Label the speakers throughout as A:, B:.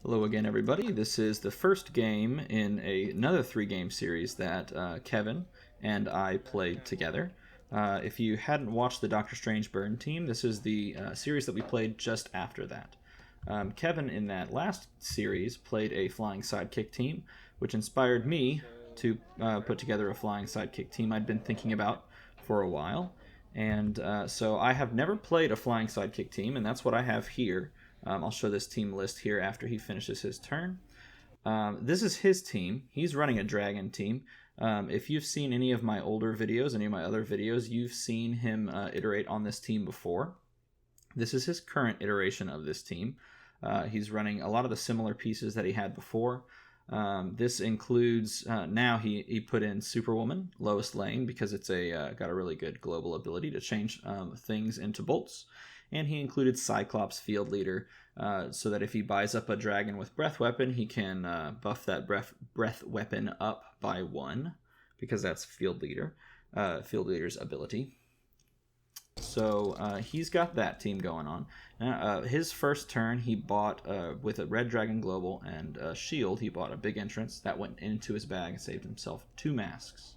A: Hello again, everybody. This is the first game in another 3-game series that Kevin and I played together. If you hadn't watched the Doctor Strange Burn team, this is the series that we played just after that. Kevin, in that last series, played a flying sidekick team, which inspired me to put together a flying sidekick team I'd been thinking about for a while. And so I have never played a flying sidekick team, and that's what I have here. I'll show this team list here after he finishes his turn. This is his team. He's running a dragon team. If you've seen any of my older videos, any of my other videos, you've seen him iterate on this team before. This is his current iteration of this team. He's running a lot of the similar pieces that he had before. This includes, now he put in Superwoman, Lois Lane, because it's got a really good global ability to change things into bolts. And he included Cyclops, Field Leader, so that if he buys up a dragon with Breath Weapon, he can buff that breath weapon up by 1, because that's Field Leader's ability. So he's got that team going on. His first turn, he bought, with a Red Dragon Global and a Shield, he bought a big entrance. That went into his bag and saved himself 2 masks.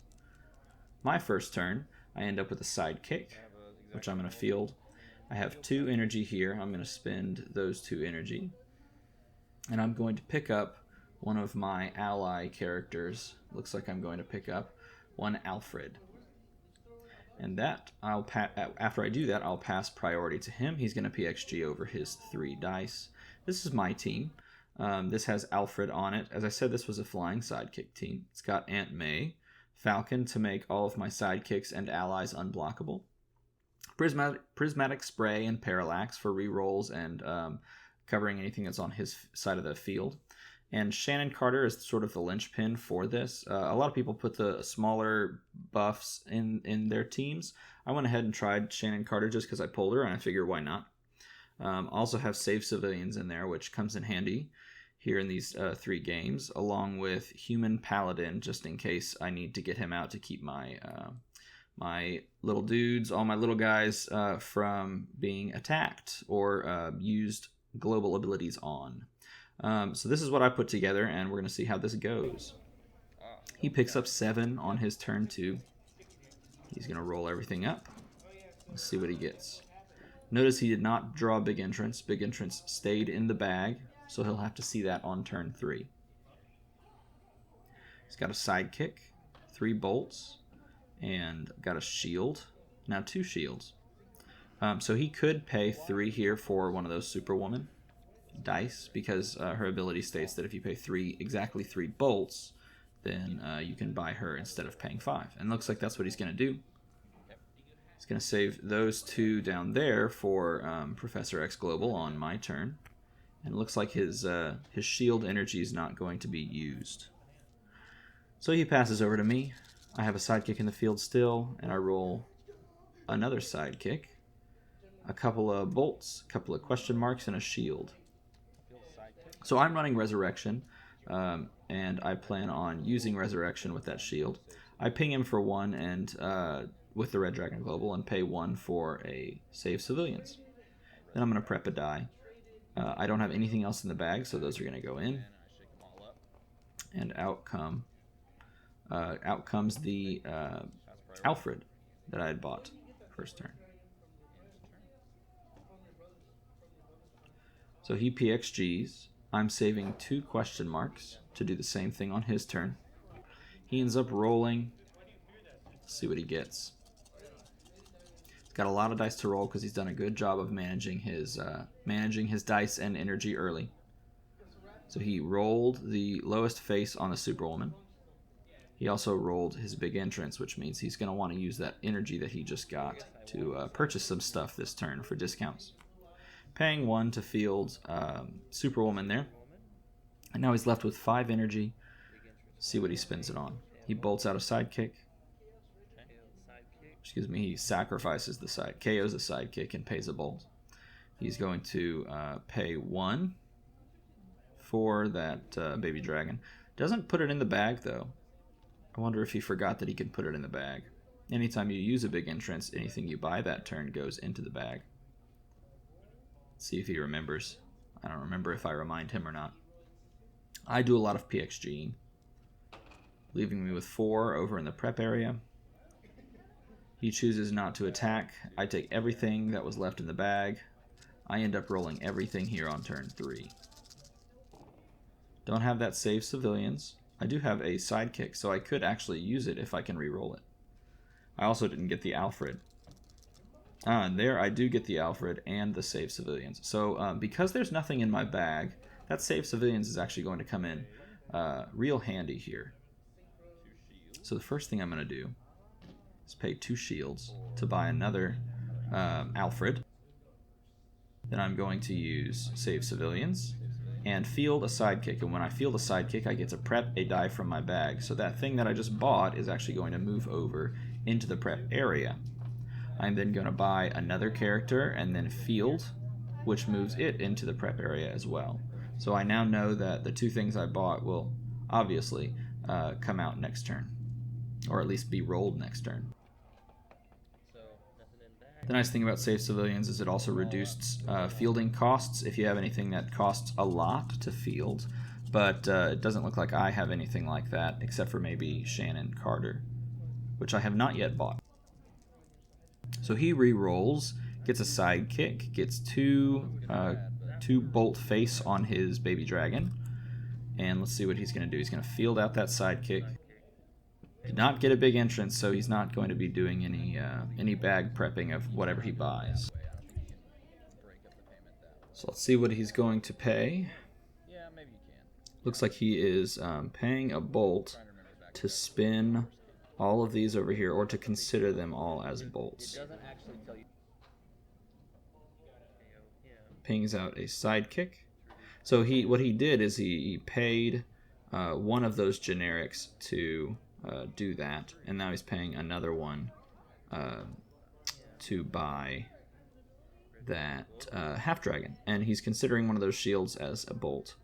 A: My first turn, I end up with a Sidekick, which I'm going to field. I have 2 energy here. I'm going to spend those 2 energy. And I'm going to pick up one of my ally characters. Looks like I'm going to pick up one Alfred. And that, after I do that, I'll pass priority to him. He's going to PXG over his 3 dice. This is my team. This has Alfred on it. As I said, this was a flying sidekick team. It's got Aunt May, Falcon to make all of my sidekicks and allies unblockable, Prismatic Spray and Parallax for rerolls and covering anything that's on his side of the field. And Shannon Carter is sort of the linchpin for this. A lot of people put the smaller buffs in their teams. I went ahead and tried Shannon Carter just because I pulled her, and I figured why not. Also have Save Civilians in there, which comes in handy here in these 3 games, along with Human Paladin, just in case I need to get him out to keep my my little dudes, all my little guys, from being attacked or used global abilities on. So this is what I put together, and we're going to see how this goes. He picks up 7 on his turn 2. He's going to roll everything up. Let's see what he gets. Notice he did not draw Big Entrance. Big Entrance stayed in the bag, so he'll have to see that on turn 3. He's got a Sidekick, 3 bolts, and got a shield. Now 2 shields. So he could pay 3 here for one of those Superwoman dice, because her ability states that if you pay exactly 3 bolts, then you can buy her instead of paying 5. And looks like that's what he's going to do. He's going to save those 2 down there for Professor X Global on my turn. And it looks like his shield energy is not going to be used. So he passes over to me. I have a sidekick in the field still, and I roll another sidekick, a couple of bolts, a couple of question marks, and a shield. So I'm running Resurrection, and I plan on using Resurrection with that shield. I ping him for 1 and with the Red Dragon Global, and pay 1 for a Save Civilians. Then I'm going to prep a die. I don't have anything else in the bag, so those are going to go in. And out comes the Alfred that I had bought first turn. So he PXGs. I'm saving 2 question marks to do the same thing on his turn. He ends up rolling. Let's see what he gets. He's got a lot of dice to roll because he's done a good job of managing his dice and energy early. So he rolled the lowest face on the Superwoman. He also rolled his Big Entrance, which means he's going to want to use that energy that he just got to purchase some stuff this turn for discounts. Paying 1 to field Superwoman there. And now he's left with 5 energy. See what he spends it on. He bolts out a sidekick. Excuse me, he sacrifices the side, KOs a sidekick and pays a bolt. He's going to pay 1 for that baby dragon. Doesn't put it in the bag, though. I wonder if he forgot that he can put it in the bag. Anytime you use a Big Entrance, anything you buy that turn goes into the bag. See if he remembers. I don't remember if I remind him or not. I do a lot of PXG, leaving me with 4 over in the prep area. He chooses not to attack. I take everything that was left in the bag. I end up rolling everything here on turn 3. Don't have that save civilians. I do have a sidekick, so I could actually use it if I can re-roll it. I also didn't get the Alfred. And there I do get the Alfred and the save civilians. So because there's nothing in my bag, that save civilians is actually going to come in real handy here. So the first thing I'm going to do is pay 2 shields to buy another Alfred. Then I'm going to use save civilians and field a sidekick. And when I field a sidekick, I get to prep a die from my bag. So that thing that I just bought is actually going to move over into the prep area. I'm then going to buy another character and then field, which moves it into the prep area as well. So I now know that the 2 things I bought will obviously come out next turn, or at least be rolled next turn. The nice thing about save civilians is it also reduced fielding costs if you have anything that costs a lot to field, but it doesn't look like I have anything like that except for maybe Shannon Carter, which I have not yet bought. So he re-rolls, gets a sidekick, gets 2 bolt face on his baby dragon, and let's see what he's going to do. He's going to field out that sidekick. Did not get a big entrance, so he's not going to be doing any bag prepping of whatever he buys. So let's see what he's going to pay. Looks like he is paying a bolt to spin all of these over here, or to consider them all as bolts. Pings out a sidekick. So what he did is he paid one of those generics to do that, and now he's paying another one to buy that half dragon, and he's considering one of those shields as a bolt.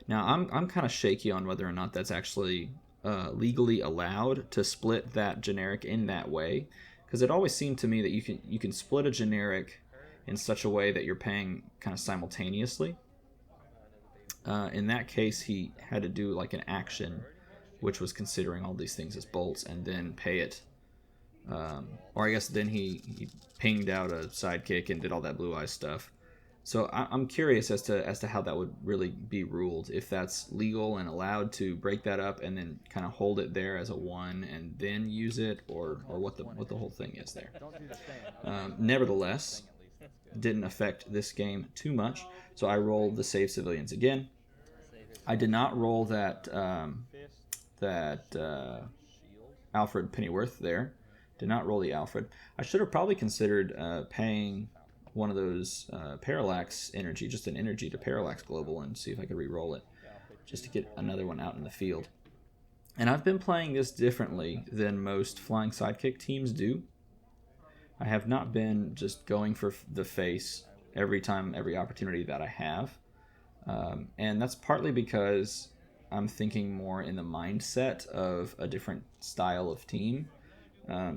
A: Now I'm kind of shaky on whether or not that's actually legally allowed to split that generic in that way, because it always seemed to me that you can split a generic in such a way that you're paying kind of simultaneously. In that case, he had to do like an action, which was considering all these things as bolts, and then pay it. Or I guess then he pinged out a sidekick and did all that blue eye stuff. So I'm curious as to how that would really be ruled, if that's legal and allowed to break that up and then kind of hold it there as a 1 and then use it, or what the whole thing is there. Nevertheless, didn't affect this game too much, so I rolled the save civilians again. I did not roll that Alfred Pennyworth there. Did not roll the Alfred. I should have probably considered paying one of those Parallax energy, just an energy to Parallax Global, and see if I could re-roll it, just to get another one out in the field. And I've been playing this differently than most Flying Sidekick teams do. I have not been just going for the face every opportunity that I have. And that's partly because I'm thinking more in the mindset of a different style of team.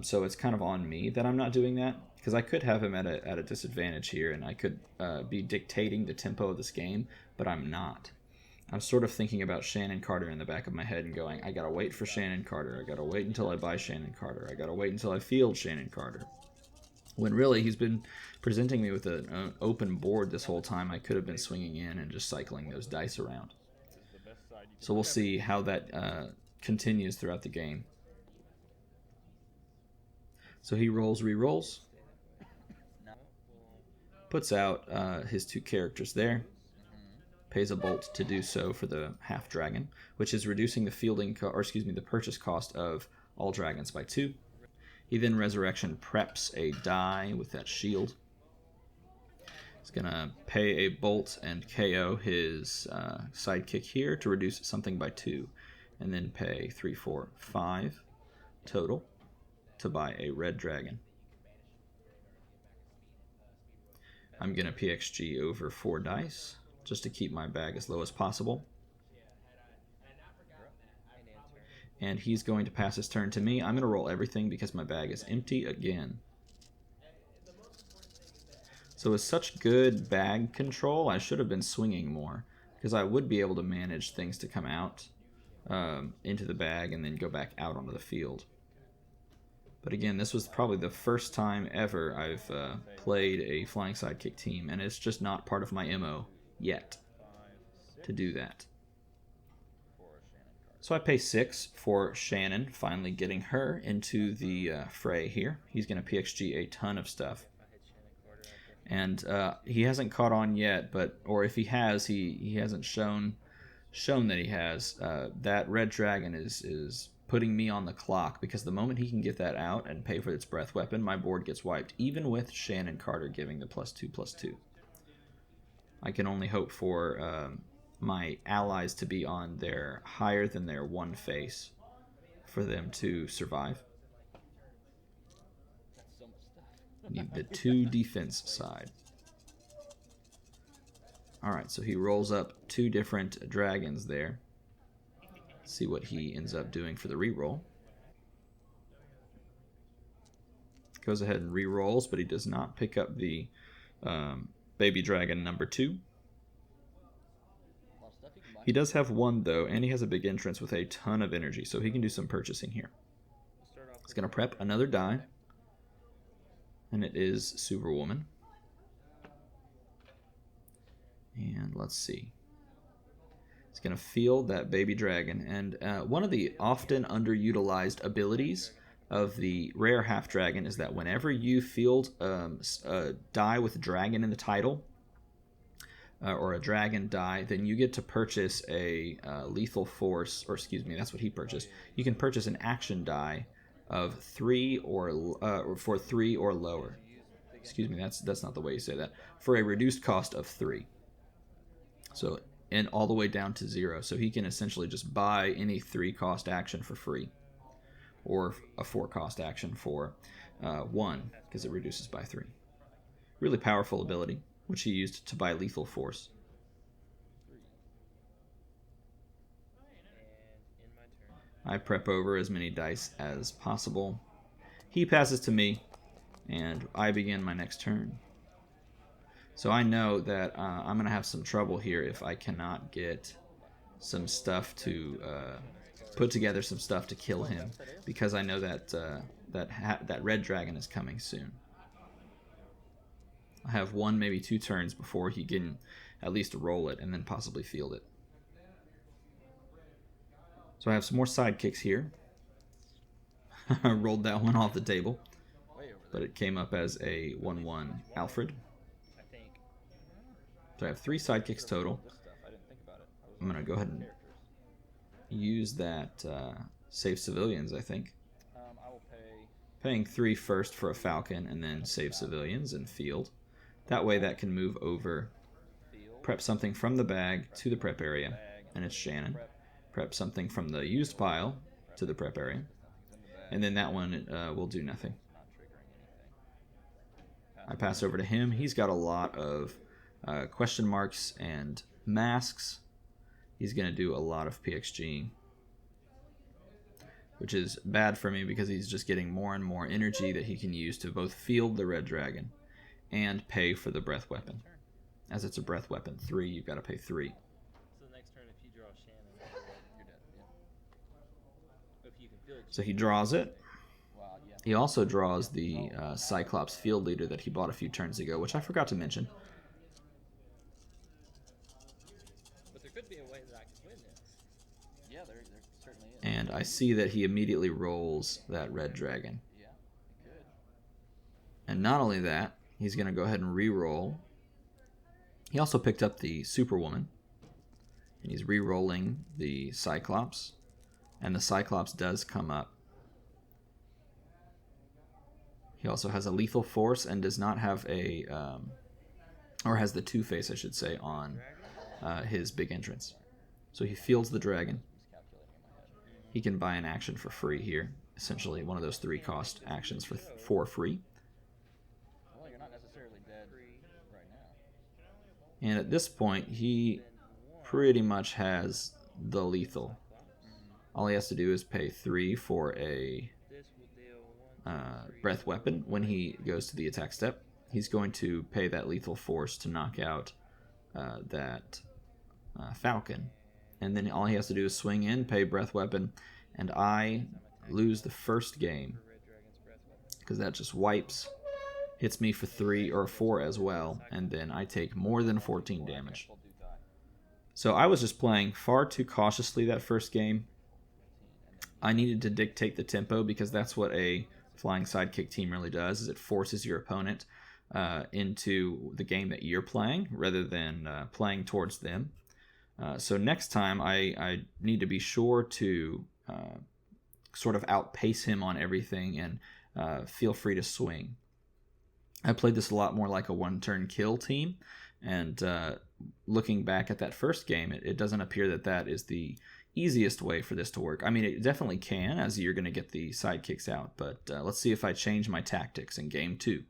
A: So it's kind of on me that I'm not doing that, because I could have him at a disadvantage here, and I could be dictating the tempo of this game, but I'm not. I'm sort of thinking about Shannon Carter in the back of my head and going, I gotta wait for Shannon Carter, I gotta wait until I buy Shannon Carter, I gotta wait until I field Shannon Carter. When really he's been presenting me with an open board this whole time. I could have been swinging in and just cycling those dice around. So we'll see how that continues throughout the game. So he re-rolls, puts out his 2 characters there, pays a bolt to do so for the half dragon, which is reducing the the purchase cost of all dragons by 2. He then resurrection preps a die with that shield. He's gonna pay a bolt and KO his sidekick here to reduce something by 2, and then pay 3, 4, 5 total to buy a red dragon. I'm gonna PXG over 4 dice just to keep my bag as low as possible. And he's going to pass his turn to me. I'm going to roll everything because my bag is empty again. So with such good bag control, I should have been swinging more. because I would be able to manage things to come out into the bag and then go back out onto the field. But again, this was probably the first time ever I've played a flying sidekick team, and it's just not part of my MO yet to do that. So I pay 6 for Shannon, finally getting her into the fray here. He's going to PXG a ton of stuff. And he hasn't caught on yet, or if he has, he hasn't shown that he has. That red dragon is putting me on the clock, because the moment he can get that out and pay for its breath weapon, my board gets wiped, even with Shannon Carter giving the +2/+2. I can only hope for my allies to be on their higher than their 1 face for them to survive. Need the 2 defense side. Alright, so he rolls up 2 different dragons there. See what he ends up doing for the reroll. Goes ahead and re-rolls, but he does not pick up the baby dragon number 2. He does have 1 though, and he has a big entrance with a ton of energy, so he can do some purchasing here. He's going to prep another die, and it is Superwoman. And let's see. He's going to field that baby dragon, and one of the often underutilized abilities of the rare half dragon is that whenever you field a die with dragon in the title, or a dragon die, then you get to purchase a lethal force, or excuse me, that's what he purchased. You can purchase an action die of 3 or for 3 or lower. Excuse me, that's not the way you say that. For a reduced cost of 3. So, and all the way down to 0. So he can essentially just buy any 3-cost action for free, or a 4-cost action for 1, because it reduces by 3. Really powerful ability, which he used to buy lethal force. I prep over as many dice as possible. He passes to me, and I begin my next turn. So I know that I'm going to have some trouble here if I cannot get some stuff to put together some stuff to kill him, because I know that that red dragon is coming soon. I have 1, maybe 2 turns before he can at least roll it and then possibly field it. So I have some more sidekicks here. I rolled that one off the table, but it came up as a 1/1 Alfred. So I have 3 sidekicks total. I'm going to go ahead and use that save civilians, I think. Paying 3 first for a falcon, and then save civilians and field. That way that can move over, prep something from the bag to the prep area, and it's Shannon. Prep something from the used pile to the prep area, and then that one will do nothing. I pass over to him. He's got a lot of question marks and masks. He's going to do a lot of PXG, which is bad for me because he's just getting more and more energy that he can use to both field the red dragon and pay for the breath weapon. As it's a breath weapon 3, you've got to pay 3.
B: So the next turn, if you draw Shannon, you're dead. Yeah. If you can field,
A: so he draws it.
B: wow, yeah.
A: He also draws the Cyclops field leader that he bought a few turns ago, which I forgot to mention.
B: But there could be a way that I could win this. Yeah, there certainly is.
A: And I see that he immediately rolls that red dragon.
B: Yeah, it could.
A: And not only that, he's going to go ahead and re-roll. He also picked up the Superwoman, and he's re-rolling the Cyclops, and the Cyclops does come up. He also has a lethal force and does not have a, or has the 2-face, I should say, on his big entrance. So he fields the dragon. He can buy an action for free here, essentially one of those 3-cost actions for free.
B: Well, you're not necessarily dead right now.
A: And at this point, he pretty much has the lethal. All he has to do is pay 3 for a breath weapon when he goes to the attack step. He's going to pay that lethal force to knock out that Falcon. And then all he has to do is swing in, pay breath weapon, and I lose the first game
B: For Red Dragon's breath weapon.
A: because that just wipes, hits me for 3 or 4 as well, and then I take more than 14 damage. So I was just playing far too cautiously that first game. I needed to dictate the tempo because that's what a flying sidekick team really does, is it forces your opponent into the game that you're playing rather than playing towards them. So next time I need to be sure to sort of outpace him on everything and feel free to swing. I played this a lot more like a one-turn kill team, and looking back at that first game, it doesn't appear that that is the easiest way for this to work. I mean, it definitely can, as you're going to get the sidekicks out, but let's see if I change my tactics in game 2.